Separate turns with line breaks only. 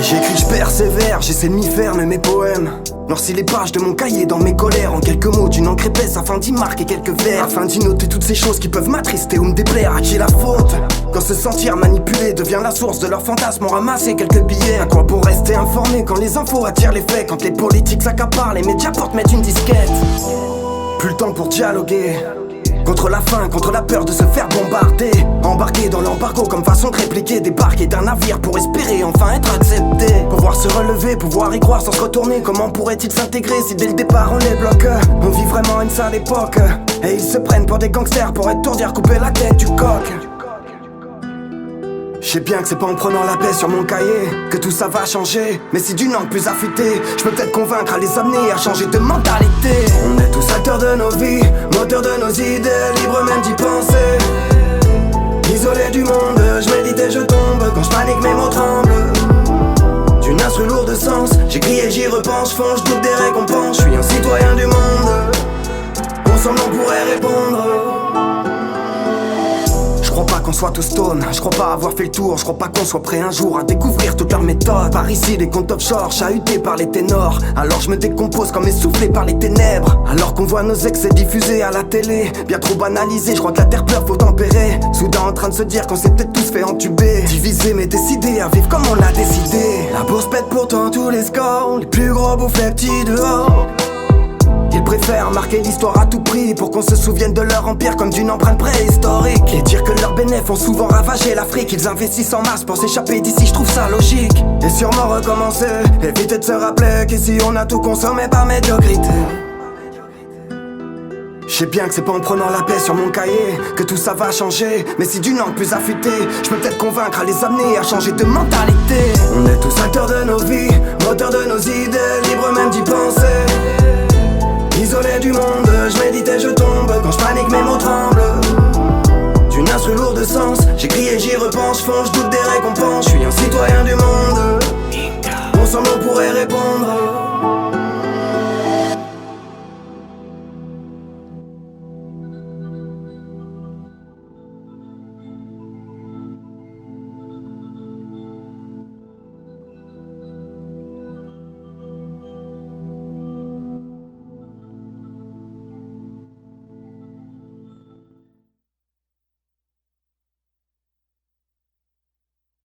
J'écris, je persévère, j'essaie de m'y faire, mais mes poèmes noircis les pages de mon cahier dans mes colères. En quelques mots d'une encre épaisse afin d'y marquer quelques vers, afin d'y noter toutes ces choses qui peuvent m'attrister ou me déplaire. À qui la faute quand se sentir manipulé devient la source de leurs fantasmes? Ont ramassé quelques billets. À quoi bon rester informé quand les infos attirent les faits? Quand les politiques s'accaparent, les médias portent mettre une disquette. Plus le temps pour dialoguer contre la faim, contre la peur de se faire bombarder. Embarqué dans l'embargo comme façon de répliquer. Débarquer d'un navire pour espérer enfin être accepté. Pouvoir se relever, pouvoir y croire sans se retourner. Comment pourrait-il s'intégrer si dès le départ on les bloque? On vit vraiment une sale époque, et ils se prennent pour des gangsters pour étourdir, couper la tête du coq. Je sais bien que c'est pas en prenant la paix sur mon cahier que tout ça va changer, mais si d'une langue plus affûtée, je peux peut-être convaincre à les amener à changer de mentalité. On est tous acteurs de nos vies, moteurs de nos idées, libres même d'y penser. Isolé du monde, je médite et je tombe. Quand je panique mes mots tremblent. D'une instru lourde de sens, j'écris et j'y repense. Je fonce, je doute des récompenses, je suis un citoyen du monde. Ensemble on pourrait répondre. Je crois pas qu'on soit tous stone, je crois pas avoir fait le tour. Je crois pas qu'on soit prêt un jour à découvrir toutes leurs méthodes. Par ici les comptes offshore, chahutés par les ténors. Alors je me décompose comme essoufflé par les ténèbres. Alors qu'on voit nos excès diffusés à la télé, bien trop banalisés, je crois que la terre pleure, faut tempérer. Soudain en train de se dire qu'on s'est peut-être tous fait entuber. Divisé mais décidé à vivre comme on l'a décidé. La bourse pète pourtant tous les scores, les plus gros bouffent les petits dehors. Ils préfèrent marquer l'histoire à tout prix pour qu'on se souvienne de leur empire comme d'une empreinte préhistorique. Et dire que leurs bénéfices ont souvent ravagé l'Afrique. Ils investissent en masse pour s'échapper d'ici, je trouve ça logique. Et sûrement recommencer, éviter de se rappeler qu'ici on a tout consommé par médiocrité. Je sais bien que c'est pas en prenant la paix sur mon cahier que tout ça va changer, mais si d'une langue plus affûtée, je peux peut-être convaincre à les amener à changer de mentalité. On est tous acteurs de nos vies, moteurs de nos idées, libres même d'y penser. Isolé du monde, je médite et je tombe. Quand je panique mes mots tremblent. D'une instru lourde de sens, j'écris et j'y repense. Je fonce, je doute des récompenses, je suis un citoyen du monde. Ensemble on pourrait répondre.